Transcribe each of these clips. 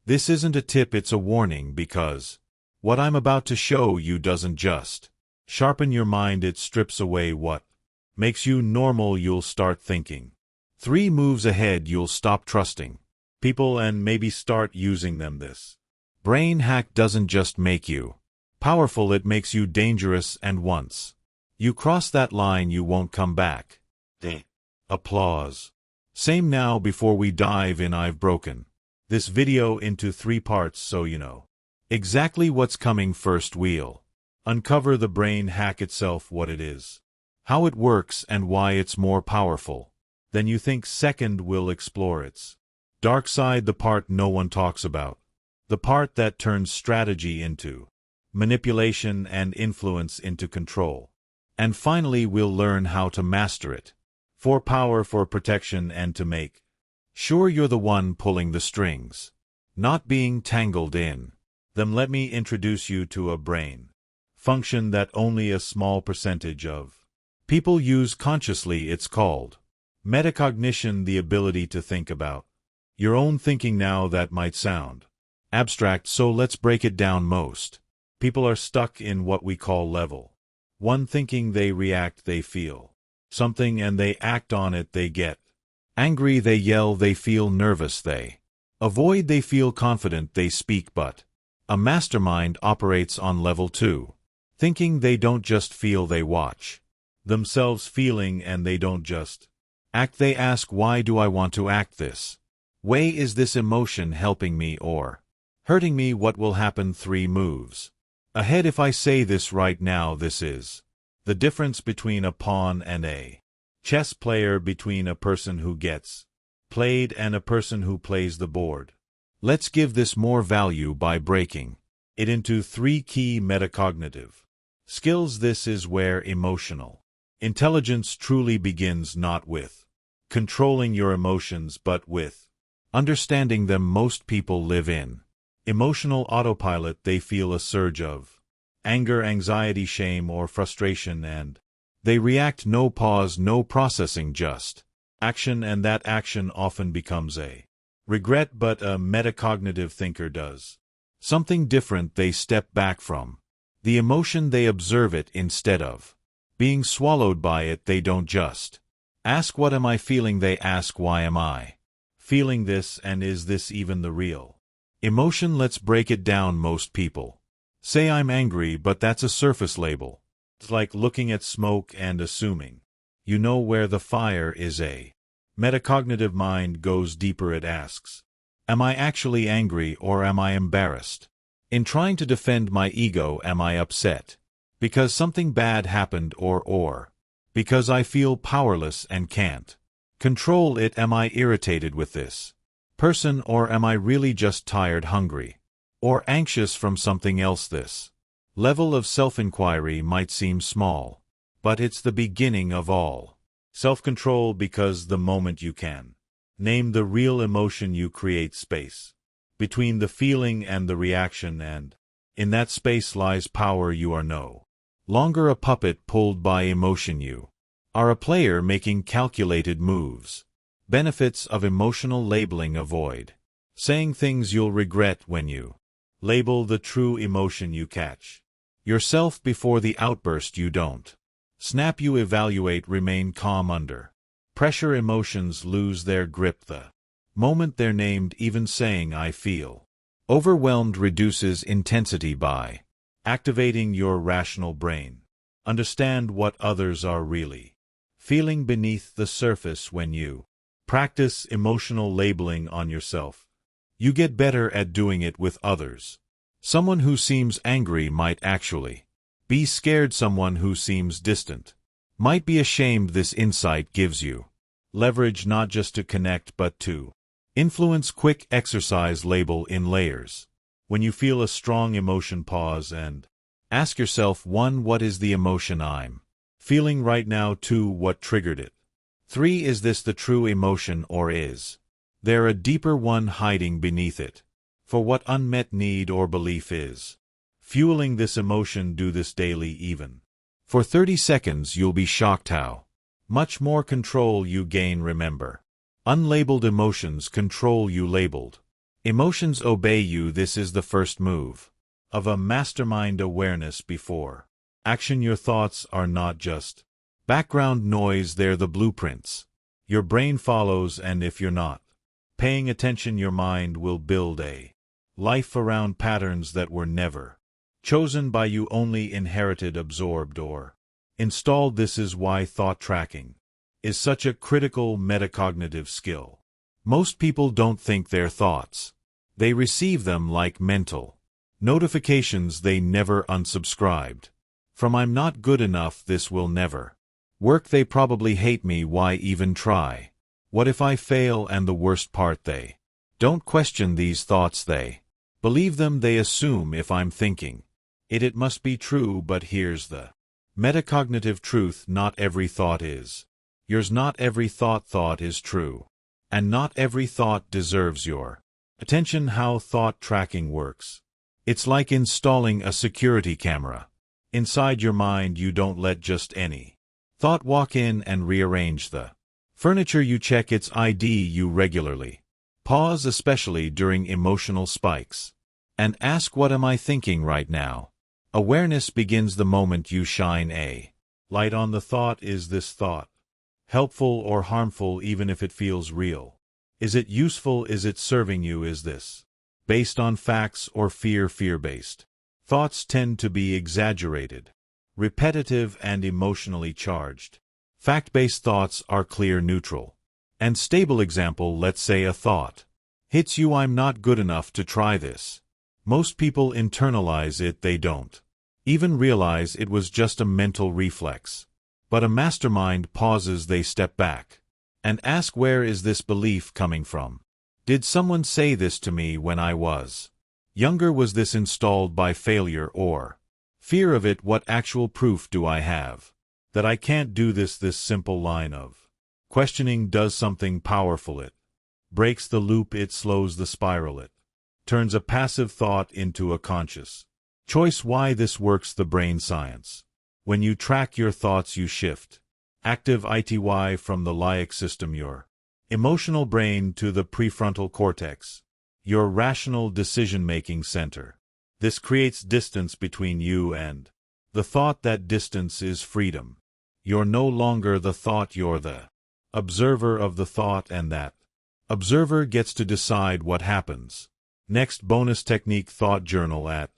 This isn't a tip, it's a warning, because what I'm about to show you doesn't just sharpen your mind, it strips away what makes you normal. You'll start thinking 3 moves ahead, you'll stop trusting people and maybe start using them. This brain hack doesn't just make you powerful, it makes you dangerous, and once you cross that line, you won't come back. Applause. Same now. Before we dive in, I've broken this video into 3 parts so you know exactly what's coming. First, we'll uncover the brain hack itself, what it is, how it works, and why it's more powerful than you think. Second, we'll explore its dark side, the part no one talks about, the part that turns strategy into manipulation and influence into control. And finally, we'll learn how to master it, for power, for protection, and to make sure you're the one pulling the strings, not being tangled in them. Let me introduce you to a brain function that only a small percentage of people use consciously. It's called metacognition, the ability to think about your own thinking. Now, that might sound abstract, so let's break it down. Most people are stuck in what we call level 1 thinking. They react, they feel something and they act on it. They get angry, they yell, they feel nervous, they avoid, they feel confident, they speak. But a mastermind operates on level 2 thinking. They don't just feel, they watch themselves feeling, and they don't just act, they ask, why do I want to act this way? Is this emotion helping me or hurting me? What will happen 3 moves ahead if I say this right now? This is the difference between a pawn and a chess player, between a person who gets played and a person who plays the board. Let's give this more value by breaking it into 3 key metacognitive skills. This is where emotional intelligence truly begins, not with controlling your emotions, but with understanding them. Most people live in emotional autopilot. They feel a surge of anger, anxiety, shame, or frustration, and they react. No pause, no processing, just action, and that action often becomes a regret. But a metacognitive thinker does something different. They step back from the emotion, they observe it. Instead of being swallowed by it, they don't just ask, what am I feeling? They ask, why am I feeling this, and is this even the real emotion? Let's break it down. Most people say, I'm angry, but that's a surface label. It's like looking at smoke and assuming you know where the fire is. A metacognitive mind goes deeper. It asks, am I actually angry, or am I embarrassed in trying to defend my ego? Am I upset because something bad happened, or because I feel powerless and can't control it? Am I irritated with this person, or am I really just tired, hungry, or anxious from something else? This level of self-inquiry might seem small, but it's the beginning of all self-control, because the moment you can name the real emotion, you create space between the feeling and the reaction, and in that space lies power. You are no longer a puppet pulled by emotion. You are a player making calculated moves. Benefits of emotional labeling: avoid saying things you'll regret. When you label the true emotion, you catch yourself before the outburst. You don't snap, you evaluate, remain calm under pressure. Emotions lose their grip the moment they're named. Even saying I feel overwhelmed reduces intensity by activating your rational brain. Understand what others are really feeling beneath the surface. When you practice emotional labeling on yourself, you get better at doing it with others. Someone who seems angry might actually be scared. Someone who seems distant might be ashamed. This insight gives you leverage, not just to connect but to influence. Quick exercise: label in layers. When you feel a strong emotion, pause and ask yourself: 1. What is the emotion I'm feeling right now? 2. What triggered it? 3. Is this the true emotion, or is there a deeper one hiding beneath it? For what unmet need or belief is fueling this emotion? Do this daily, even for 30 seconds. You'll be shocked how much more control you gain. Remember, unlabeled emotions control you. Labeled Emotions obey you. This is the first move of a mastermind awareness before action. Your thoughts are not just background noise, they're the blueprints your brain follows, and if you're not paying attention, your mind will build a life around patterns that were never chosen by you, only inherited, absorbed, or installed. This is why thought tracking is such a critical metacognitive skill. Most people don't think their thoughts. They receive them like mental notifications they never unsubscribed from. I'm not good enough, this will never work, they probably hate me, why even try? What if I fail? And the worst part, they don't question these thoughts, they believe them. They assume if I'm thinking it must be true. But here's the metacognitive truth: not every thought is yours, not every thought is true, and not every thought deserves your attention. How thought tracking works: it's like installing a security camera inside your mind. You don't let just any thought walk in and rearrange the furniture. You check its ID. You regularly pause, especially during emotional spikes, and ask, what am I thinking right now? Awareness begins the moment you shine a light on the thought. Is this thought helpful or harmful? Even if it feels real, is it useful? Is it serving you? Is this based on facts or fear? Fear-based thoughts tend to be exaggerated, repetitive, and emotionally charged. Fact-based thoughts are clear, neutral, and stable. Example: let's say a thought hits you, I'm not good enough to try this. Most people internalize it. They don't even realize it was just a mental reflex. But a mastermind pauses. They step back and ask, where is this belief coming from? Did someone say this to me when I was younger? Was this installed by failure or fear of it? What actual proof do I have that I can't do this? This simple line of questioning does something powerful. It breaks the loop. It slows the spiral. It turns a passive thought into a conscious choice. Why this works: the brain science. When you track your thoughts, you shift active ity from the limbic system, your emotional brain, to the prefrontal cortex, your rational decision-making center. This creates distance between you and the thought. That distance is freedom. You're no longer the thought, you're the observer of the thought, and that observer gets to decide what happens next. Bonus technique: thought journal. At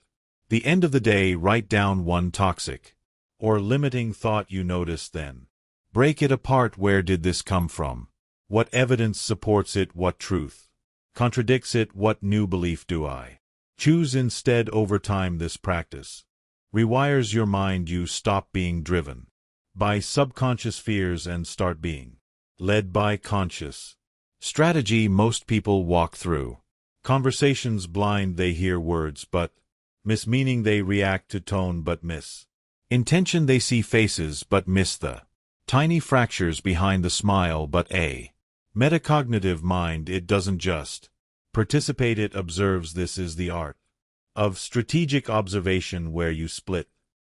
the end of the day, write down one toxic or limiting thought you notice, then break it apart. Where did this come from? What evidence supports it? What truth contradicts it? What new belief do I choose instead? Over time, this practice rewires your mind. You stop being driven by subconscious fears and start being led by conscious strategy. Most people walk through conversations blind. They hear words but miss meaning. They react to tone but miss intention. They see faces but miss the tiny fractures behind the smile. But a metacognitive mind, it doesn't just participate, it observes. This is the art of strategic observation, where you split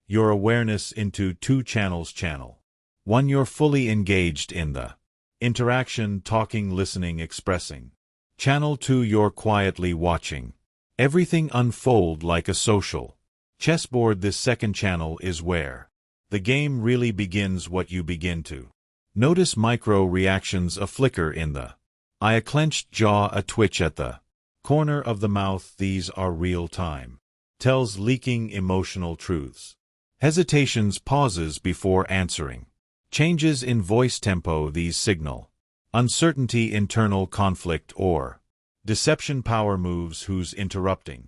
your awareness into two channels. Channel 1, you're fully engaged in the interaction, talking, listening, expressing. Channel 2, you're quietly watching everything unfold like a social chessboard. This second channel is where the game really begins. What you begin to notice: micro reactions, a flicker in the eye, a clenched jaw, a twitch at the corner of the mouth. These are real-time tells, leaking emotional truths. Hesitations, pauses before answering. Changes in voice tempo, these signal uncertainty, internal conflict, or deception. Power moves: who's interrupting,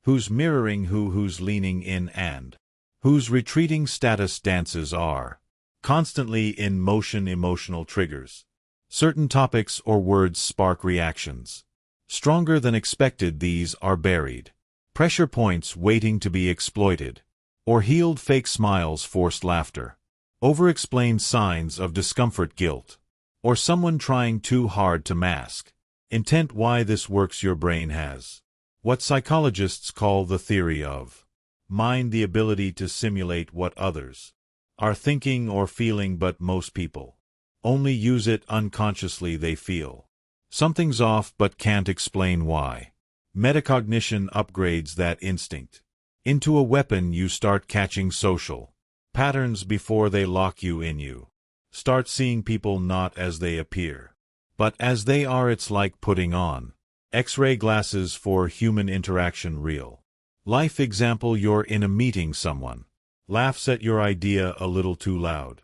who's mirroring, who's leaning in, and who's retreating. Status dances are constantly in motion. Emotional triggers: certain topics or words spark reactions stronger than expected. These are buried pressure points waiting to be exploited or healed. Fake smiles, forced laughter, over-explained signs of discomfort, guilt, or someone trying too hard to mask intent. Why this works: your brain has what psychologists call the theory of mind, the ability to simulate what others are thinking or feeling, but most people only use it unconsciously. They feel something's off but can't explain why. Metacognition upgrades that instinct. Into a weapon you start catching social patterns before they lock you in you. Start seeing people not as they appear, but as they are. It's like putting on X-ray glasses for human interaction. Real life example: you're in a meeting, someone laughs at your idea a little too loud.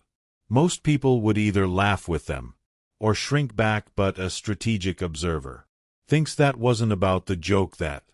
Most people would either laugh with them or shrink back, but a strategic observer thinks that wasn't about the joke, that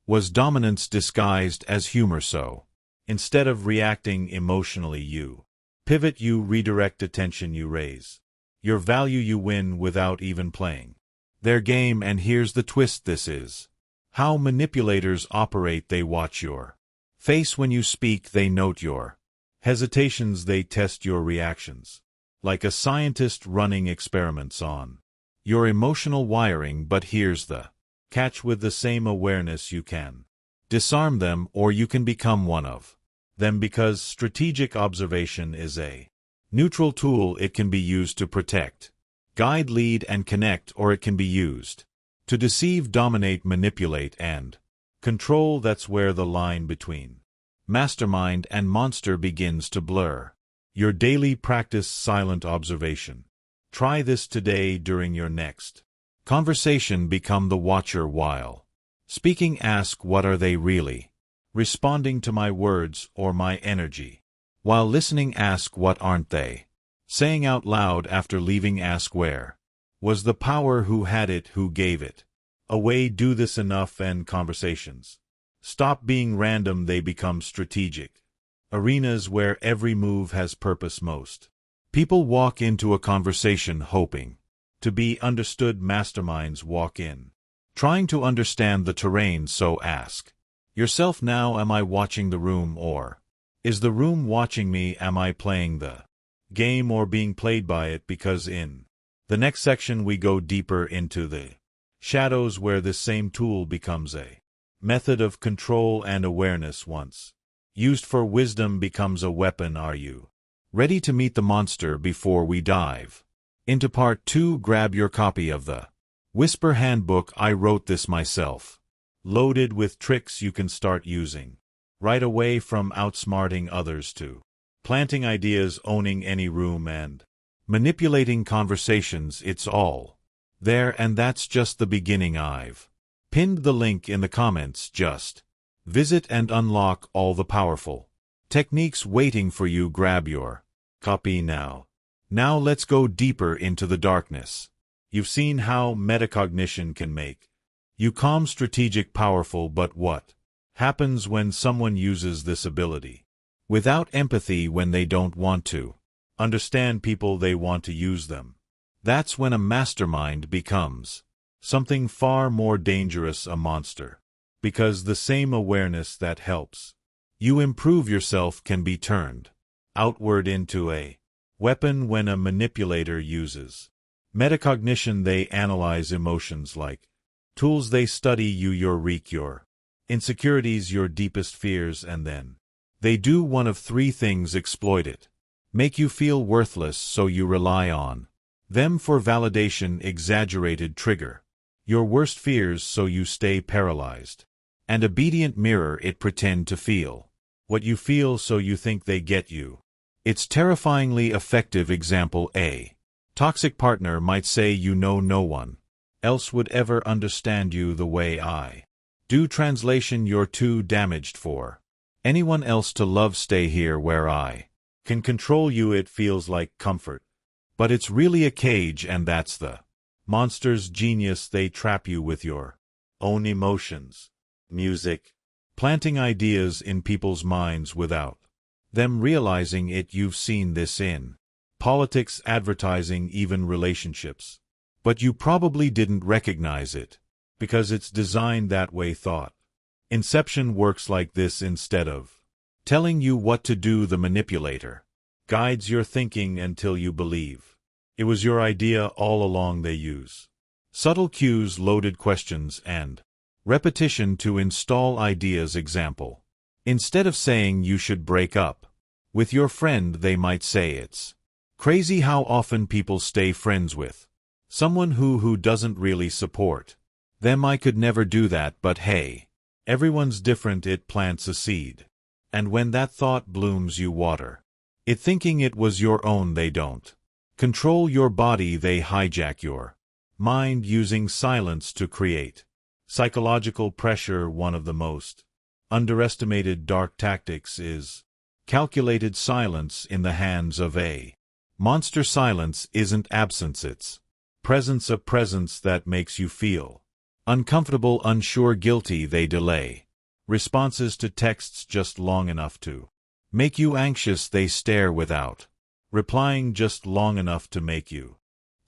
was dominance disguised as humor. So, instead of reacting emotionally, you pivot, you redirect attention, you raise your value, you win without even playing their game. And here's the twist: this is how manipulators operate. They watch your face when you speak, they note your hesitations, they test your reactions, like a scientist running experiments on your emotional wiring. But here's the catch: with the same awareness you can disarm them, or you can become one of them, because strategic observation is a neutral tool. It can be used to protect, guide, lead, and connect, or it can be used to deceive, dominate, manipulate, and control. That's where the line between mastermind and monster begins to blur. Your daily practice: silent observation. Try this today during your next conversation. Become the watcher while speaking. Ask, what are they really responding to, my words or my energy? While listening, ask, what aren't they saying out loud? After leaving, ask, where was the power? Who had it? Who gave it away? Do this enough and conversations stop being random. They become strategic arenas where every move has purpose. Most people walk into a conversation hoping to be understood. Masterminds walk in trying to understand the terrain. So ask yourself now, am I watching the room, or is the room watching me? Am I playing the game or being played by it? Because in the next section we go deeper into the shadows, where this same tool becomes a method of control and awareness. Once used for wisdom, becomes a weapon. Are you ready to meet the monster? Before we dive into part 2, grab your copy of the Whisper Handbook. I wrote this myself, loaded with tricks you can start using right away, from outsmarting others to planting ideas, owning any room, and manipulating conversations. It's all there, and that's just the beginning. I've pinned the link in the comments. Just visit and unlock all the powerful techniques waiting for you. Grab your copy now. Now let's go deeper into the darkness. You've seen how metacognition can make you calm, strategic, powerful, but what happens when someone uses this ability without empathy, when they don't want to understand people, they want to use them? That's when a mastermind becomes something far more dangerous, a monster. Because the same awareness that helps you improve yourself can be turned outward into a weapon when a manipulator uses metacognition. They analyze emotions like tools. They study you, your reek, your insecurities, your deepest fears, and then they do one of 3 things: exploit it, make you feel worthless so you rely on them for validation, exaggerated, trigger your worst fears so you stay paralyzed, and obedient, mirror it, pretend to feel what you feel so you think they get you. It's terrifyingly effective. Example: a toxic partner might say, you know, no one else would ever understand you the way I do. Translation: you're too damaged for anyone else to love. Stay here where I can control you. It feels like comfort, but it's really a cage, and that's the monster's genius. They trap you with your own emotions, music, planting ideas in people's minds without them realizing it. You've seen this in politics, advertising, even relationships. But you probably didn't recognize it, because it's designed that way. Thought inception works like this. Instead of telling you what to do, the manipulator guides your thinking until you believe it was your idea all along. They use subtle cues, loaded questions, and repetition to install ideas. Example: instead of saying you should break up with your friend, they might say, it's crazy how often people stay friends with someone who doesn't really support Them I could never do that, but hey. Everyone's different, it plants a seed. And when that thought blooms you water it thinking it was your own. They don't control your body, they hijack your mind using silence to create psychological pressure. One of the most underestimated dark tactics is calculated silence in the hands of a monster. Silence isn't absence, it's presence, a presence that makes you feel uncomfortable, unsure, guilty. They delay responses to texts just long enough to make you anxious. They stare without replying just long enough to make you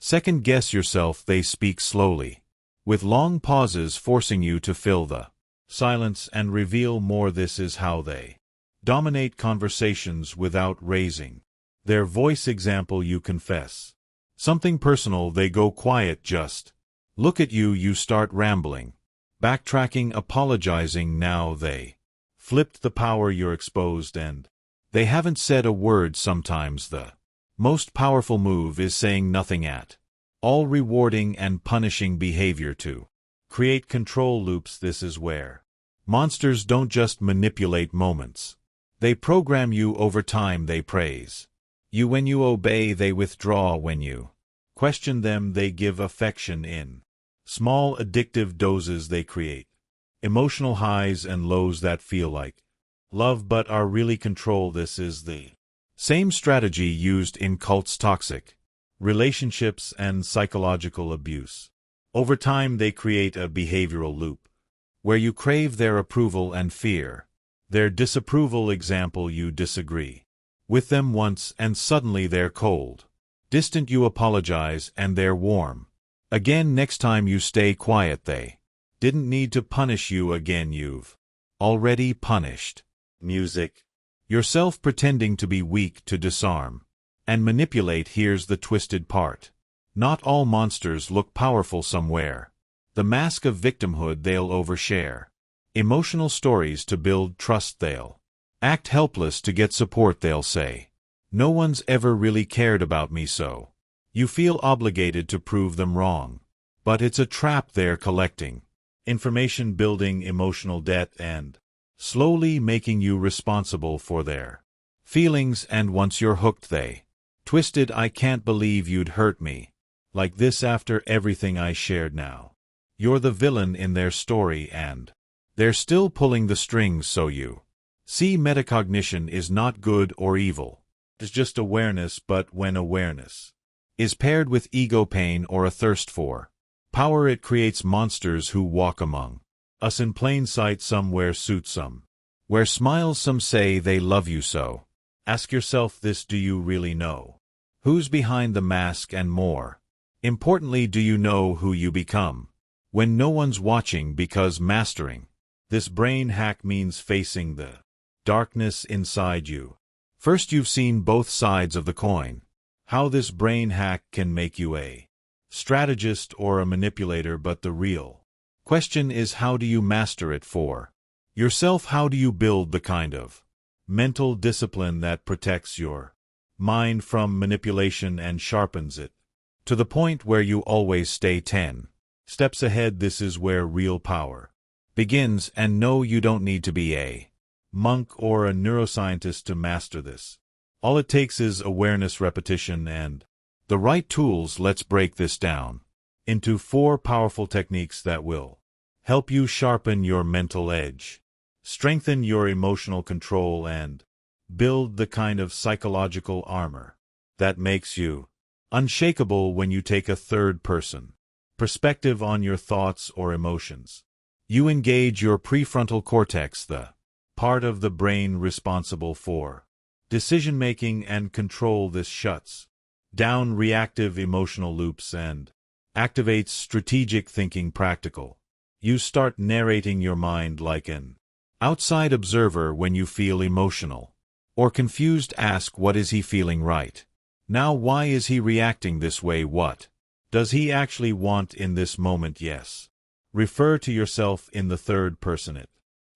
second guess yourself. They speak slowly, with long pauses, forcing you to fill the silence and reveal more. This is how they dominate conversations without raising their voice. Example: you confess something personal, they go quiet, just look at you. You start rambling, backtracking, apologizing. Now they flipped the power. You're exposed and they haven't said a word. Sometimes the most powerful move is saying nothing at all, rewarding and punishing behavior to create control loops. This is where monsters don't just manipulate moments. They program you over time. They praise you when you obey, they withdraw when you question them. They give affection in small addictive doses. They create emotional highs and lows that feel like love but are really control. This is the same strategy used in cults, toxic relationships, and psychological abuse. Over time they create a behavioral loop where you crave their approval and fear their disapproval. Example: you disagree with them once and suddenly they're cold, distant. You apologize and they're warm again. Next time you stay quiet, they didn't need to punish you again. You've already punished music yourself, pretending to be weak to disarm and manipulate. Here's the twisted part: not all monsters look powerful. Somewhere the mask of victimhood, they'll overshare emotional stories to build trust. They'll act helpless to get support. They'll say, no one's ever really cared about me, so you feel obligated to prove them wrong. But it's a trap. They're collecting information, building emotional debt, and slowly making you responsible for their feelings. And once you're hooked, they twisted. I can't believe you'd hurt me like this after everything I shared. Now you're the villain in their story, and they're still pulling the strings. So you see, metacognition is not good or evil. It's just awareness. But when awareness is paired with ego, pain, or a thirst for power, it creates monsters who walk among us in plain sight. Somewhere suit, some where smiles. Some say they love you. So ask yourself this: do you really know who's behind the mask? And more importantly, do you know who you become when no one's watching? Because mastering this brain hack means facing the darkness inside you. First, you've seen both sides of the coin. How this brain hack can make you a strategist or a manipulator. But the real question is, how do you master it for yourself? How do you build the kind of mental discipline that protects your mind from manipulation and sharpens it to the point where you always stay 10 steps ahead? This is where real power begins. And no, you don't need to be a monk or a neuroscientist to master this. All it takes is awareness, repetition, and the right tools. Let's break this down into 4 powerful techniques that will help you sharpen your mental edge, strengthen your emotional control, and build the kind of psychological armor that makes you unshakable when you take a third-person perspective on your thoughts or emotions. You engage your prefrontal cortex, the part of the brain responsible for decision-making and control. This shuts down reactive emotional loops and activates strategic thinking. Practical: you start narrating your mind like an outside observer. When you feel emotional or confused, ask, what is he feeling right now? Why is he reacting this way? What does he actually want in this moment? Yes. Refer to yourself in the third person. It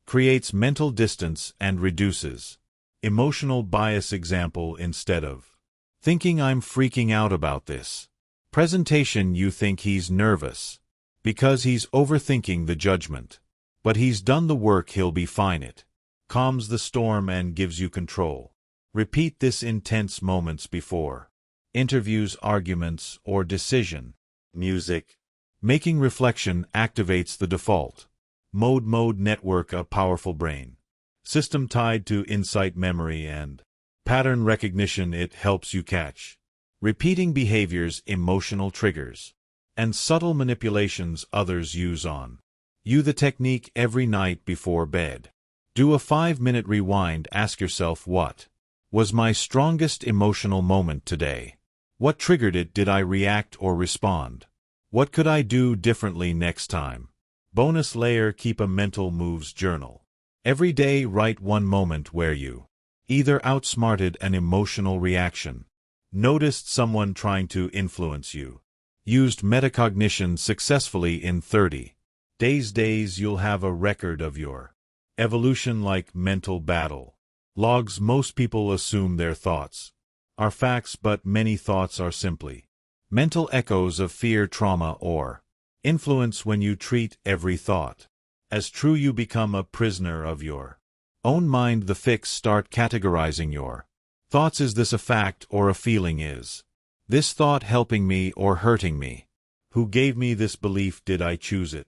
creates mental distance and reduces emotional bias. Example: instead of thinking I'm freaking out about this presentation, you think he's nervous. Because he's overthinking the judgment. But he's done the work, he'll be fine. It calms the storm and gives you control. Repeat this intense moments before interviews, arguments, or decision. Music. Making reflection activates the default mode network, a powerful brain system tied to insight, memory, and pattern recognition. It helps you catch repeating behaviors, emotional triggers, and subtle manipulations others use on you. The technique every night before bed. Do a 5-minute rewind. Ask yourself, what was my strongest emotional moment today? What triggered it? Did I react or respond? What could I do differently next time? Bonus layer, keep a mental moves journal. Every day write one moment where you either outsmarted an emotional reaction, noticed someone trying to influence you, used metacognition successfully in 30 days. You'll have a record of your evolution, like mental battle logs. Most people assume their thoughts are facts, but many thoughts are simply mental echoes of fear, trauma, or influence. When you treat every thought as true, you become a prisoner of your own mind. The fix: start categorizing your thoughts. Is this a fact or a feeling? Is this thought helping me or hurting me? Who gave me this belief? Did I choose it,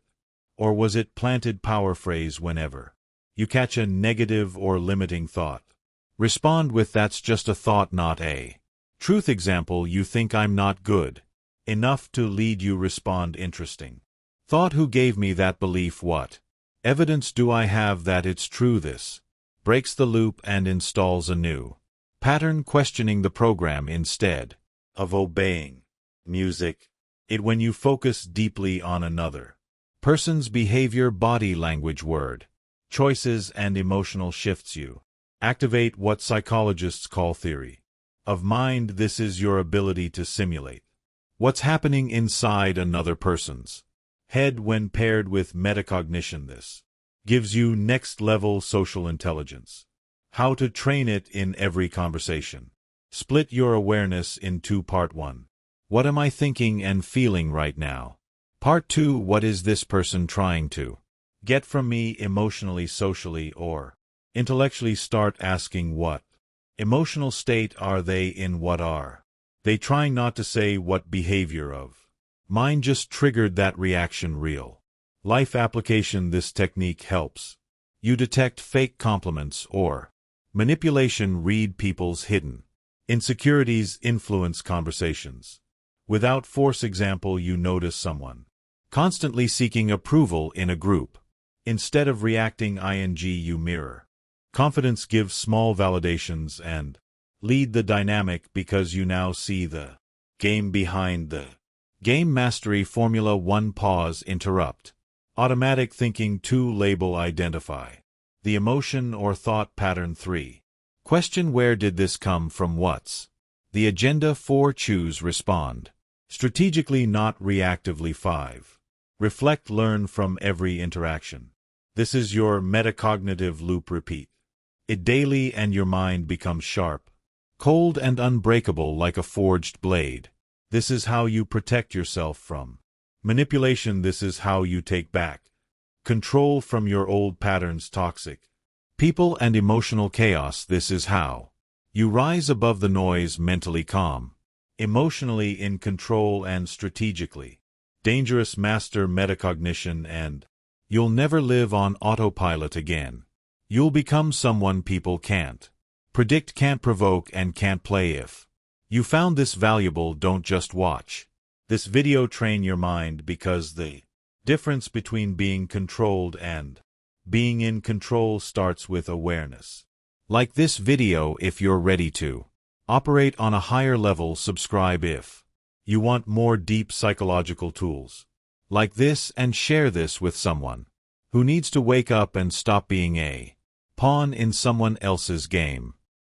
or was it planted? Power phrase: whenever you catch a negative or limiting thought, respond with, that's just a thought, not a truth. Example: you think I'm not good enough to lead. You respond, interesting thought. Who gave me that belief? What evidence do I have that it's true? This breaks the loop and installs a new pattern, questioning the program instead of obeying. Music. It when you focus deeply on another person's behavior, body language, word choices, and emotional shifts, you activate what psychologists call theory of mind. This is your ability to simulate what's happening inside another person's head when paired with metacognition. This gives you next-level social intelligence. How to train it in every conversation. Split your awareness in two. Part 1. What am I thinking and feeling right now? Part 2. What is this person trying to get from me emotionally, socially, or intellectually? Start asking, what emotional state are they in? What are they trying not to say? What behavior of mine just triggered that reaction? Real life application. This technique helps you detect fake compliments or manipulation, read people's hidden insecurities, influence conversations without force. Example: you notice someone constantly seeking approval in a group. Instead of reacting, you mirror confidence, give small validations, and lead the dynamic, because you now see the game behind the game. Mastery formula: 1. Pause, interrupt automatic thinking. 2. Label, identify the emotion or thought pattern. 3. Question, where did this come from? What's the agenda? 4. Choose, respond strategically, not reactively. 5. Reflect, learn from every interaction. This is your metacognitive loop. Repeat it daily and your mind becomes sharp, cold, and unbreakable like a forged blade. This is how you protect yourself from manipulation. This is how you take back control from your old patterns, toxic people, and emotional chaos. This is how you rise above the noise, mentally calm, emotionally in control, and strategically dangerous. Master metacognition and you'll never live on autopilot again. You'll become someone people can't predict, can't provoke, and can't play. If you found this valuable, don't just watch this video, train your mind, because the difference between being controlled and being in control starts with awareness. Like this video if you're ready to operate on a higher level. Subscribe if you want more deep psychological tools like this, and share this with someone who needs to wake up and stop being a pawn in someone else's game.